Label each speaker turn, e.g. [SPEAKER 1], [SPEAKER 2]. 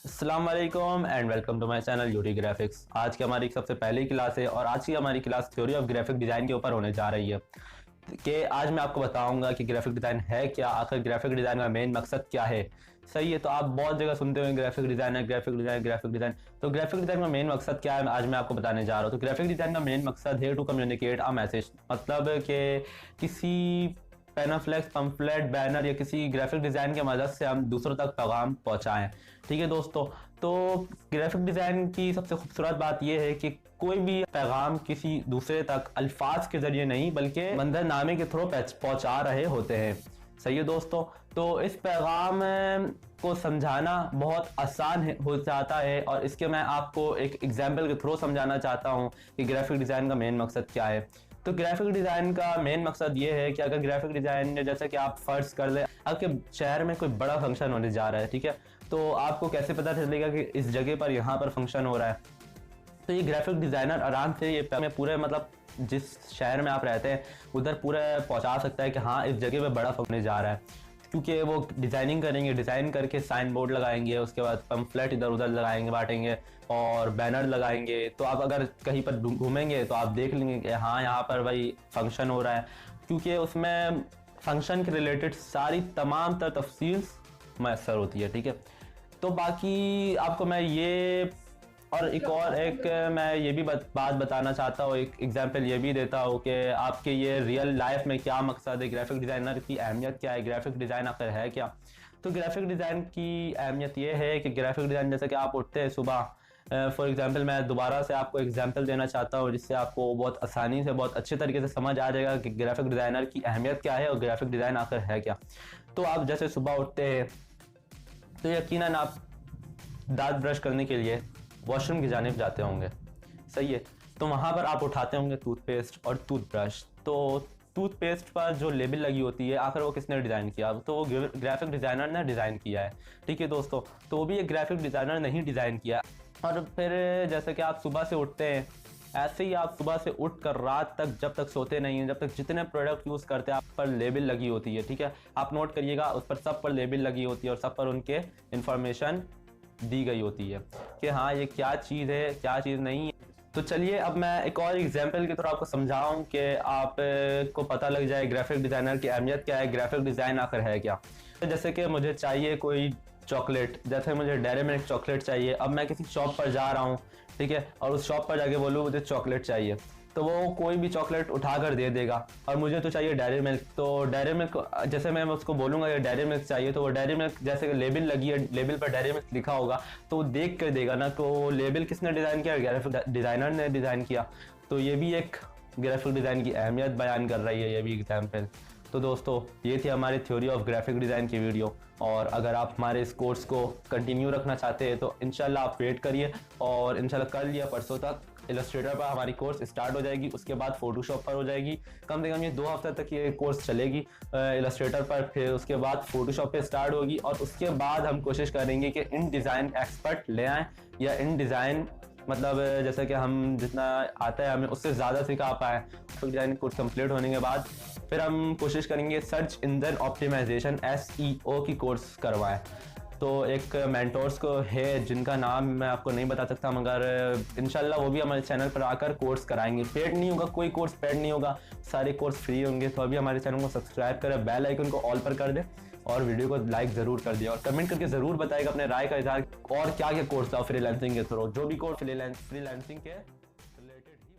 [SPEAKER 1] अस्सलाम वालेकुम and welcome to my channel UT graphics. आज की हमारी सबसे पहली क्लास है और आज की हमारी class theory of graphic design के ऊपर होने जा रही है कि आज मैं आपको बताऊंगा कि ग्राफिक डिज़ाइन है क्या, आखिर ग्राफिक डिज़ाइन का मेन मकसद क्या है। सही है, तो आप बहुत जगह सुनते हुए ग्राफिक डिज़ाइन है, ग्राफिक डिज़ाइन, ग्राफिक डिज़ाइन। तो ग्राफिक डिज़ाइन का मेन मकसद क्या है आज मैं आपको बताने जा रहा हूँ। तो ग्राफिक डिज़ाइन का मेन मकसद है टू कम्युनिकेट अ मैसेज, मतलब कि किसी पेनाफ्लेक्स, पम्फलेट, बैनर या किसी ग्राफिक डिज़ाइन की मदद से हम दूसरों तक पैगाम पहुंचाएं। ठीक है दोस्तों, तो ग्राफिक डिज़ाइन की सबसे खूबसूरत बात यह है कि कोई भी पैगाम किसी दूसरे तक अल्फाज के ज़रिए नहीं बल्कि मंजरनामे के थ्रू पहुंचा रहे होते हैं। सही है दोस्तों, तो इस पैगाम को समझाना बहुत आसान हो जाता है और इसके मैं आपको एक एग्जाम्पल के थ्रू समझाना चाहता हूँ कि ग्राफिक डिज़ाइन का मेन मकसद क्या है। तो ग्राफिक डिज़ाइन का मेन मकसद ये है कि अगर ग्राफिक डिज़ाइन जैसे कि आप फर्ज कर ले आपके शहर में कोई बड़ा फंक्शन होने जा रहा है, ठीक है, तो आपको कैसे पता चलेगा कि इस जगह पर यहाँ पर फंक्शन हो रहा है। तो ये ग्राफिक डिज़ाइनर आराम से ये पूरे मतलब जिस शहर में आप रहते हैं उधर पूरा पहुँचा सकता है कि हाँ इस जगह पर बड़ा फंक्शन जा रहा है, क्योंकि वो डिज़ाइनिंग करेंगे, डिज़ाइन करके साइन बोर्ड लगाएंगे, उसके बाद पम्फलेट इधर उधर लगाएंगे, बांटेंगे और बैनर लगाएंगे। तो आप अगर कहीं पर घूमेंगे तो आप देख लेंगे कि हाँ यहाँ पर भाई फंक्शन हो रहा है, क्योंकि उसमें फंक्शन के रिलेटेड सारी तमाम तफसील मैसर होती है। ठीक है, तो बाकी आपको मैं ये और एक मैं ये भी बात बताना चाहता हूँ, एक एग्जांपल ये भी देता हूँ कि आपके ये रियल लाइफ में क्या मकसद है, ग्राफिक डिज़ाइनर की अहमियत क्या है, ग्राफिक डिज़ाइन आखिर है क्या। तो ग्राफिक डिज़ाइन की अहमियत ये है कि ग्राफिक डिज़ाइन जैसे कि आप उठते हैं सुबह, फॉर एग्जांपल मैं दोबारा से आपको एग्जांपल देना चाहता हूँ जिससे आपको बहुत आसानी से बहुत अच्छे तरीके से समझ आ जाएगा कि ग्राफिक डिज़ाइनर की अहमियत क्या है और ग्राफिक डिज़ाइन आखिर है क्या। तो आप जैसे सुबह उठते हैं तो यकीनन आप दांत ब्रश करने के लिए वॉशरूम की जानिब जाते होंगे। सही है, तो वहाँ पर आप उठाते होंगे टूथपेस्ट और टूथब्रश। तो टूथपेस्ट पर जो लेबल लगी होती है आखिर वो किसने डिज़ाइन किया, तो वो ग्राफिक डिज़ाइनर ने डिज़ाइन किया है। ठीक है दोस्तों, तो वो भी एक ग्राफिक डिज़ाइनर ने ही डिज़ाइन किया। और फिर जैसे कि आप सुबह से उठते हैं, ऐसे ही आप सुबह से उठ कर रात तक जब तक सोते नहीं हैं, जब तक जितने प्रोडक्ट यूज़ करते हैं आप पर लेबल लगी होती है। ठीक है, आप नोट करिएगा, उस पर सब पर लेबल लगी होती है और सब पर उनके इंफॉर्मेशन दी गई होती है कि हाँ ये क्या चीज़ है क्या चीज़ नहीं है। तो चलिए अब मैं एक और एग्जांपल की तरह आपको समझाऊं कि आप को पता लग जाए ग्राफिक डिज़ाइनर की अहमियत क्या है, ग्राफिक डिज़ाइन आखिर है क्या। तो जैसे कि मुझे चाहिए कोई चॉकलेट, जैसे मुझे डेयरी मिल्क चॉकलेट चाहिए। अब मैं किसी शॉप पर जा रहा हूँ, ठीक है, और उस शॉप पर जाके बोलूँ मुझे चॉकलेट चाहिए, तो वो कोई भी चॉकलेट उठा कर दे देगा और मुझे तो चाहिए डेयरी मिल्क। तो डेयरी मिल्क जैसे मैं उसको बोलूँगा ये डेयरी मिल्क चाहिए, तो वो डेयरी मिल्क जैसे लेबल लगी है, लेबल पर डेयरी मिल्क लिखा होगा तो वो देख कर देगा ना, तो लेबल किसने डिज़ाइन किया, ग्राफिक डिज़ाइनर ने डिज़ाइन किया। तो ये भी एक ग्राफिक डिज़ाइन की अहमियत बयान कर रही है ये भी एग्जाम्पल। तो दोस्तों ये थी हमारी थ्योरी ऑफ ग्राफिक डिज़ाइन की वीडियो, और अगर आप हमारे इस कोर्स को कंटिन्यू रखना चाहते हैं तो इंशाल्लाह आप वेट करिए और इंशाल्लाह कल या परसों तक इलस्ट्रेटर पर हमारी कोर्स स्टार्ट हो जाएगी, उसके बाद फोटोशॉप पर हो जाएगी। कम से कम ये 2 हफ्ते तक ये कोर्स चलेगी इलस्ट्रेटर पर, फिर उसके बाद फोटोशॉप पे स्टार्ट होगी और उसके बाद हम कोशिश करेंगे कि इन डिज़ाइन एक्सपर्ट ले आएँ या इन डिज़ाइन मतलब जैसे कि हम जितना आता है हमें उससे ज़्यादा सिखा पाएँ। तो डिज़ाइन कोर्स कंप्लीट होने के बाद फिर हम कोशिश करेंगे सर्च इंजन ऑप्टिमाइजेशन SEO की कोर्स करवाएं। तो एक मेंटोर्स को है जिनका नाम मैं आपको नहीं बता सकता, मगर इंशाल्लाह वो भी हमारे चैनल पर आकर कोर्स कराएंगे। पेड नहीं होगा, कोई कोर्स पेड नहीं होगा, सारे कोर्स फ्री होंगे। तो अभी हमारे चैनल को सब्सक्राइब करें, बेल आइकन को ऑल पर कर दें और वीडियो को लाइक ज़रूर कर दिया और कमेंट करके ज़रूर बताएगा अपने राय का इजहार और क्या क्या कोर्स था फ्रीलांसिंग के थ्रू, जो भी कोर्स फ्रीलांसिंग के रिलेटेड ही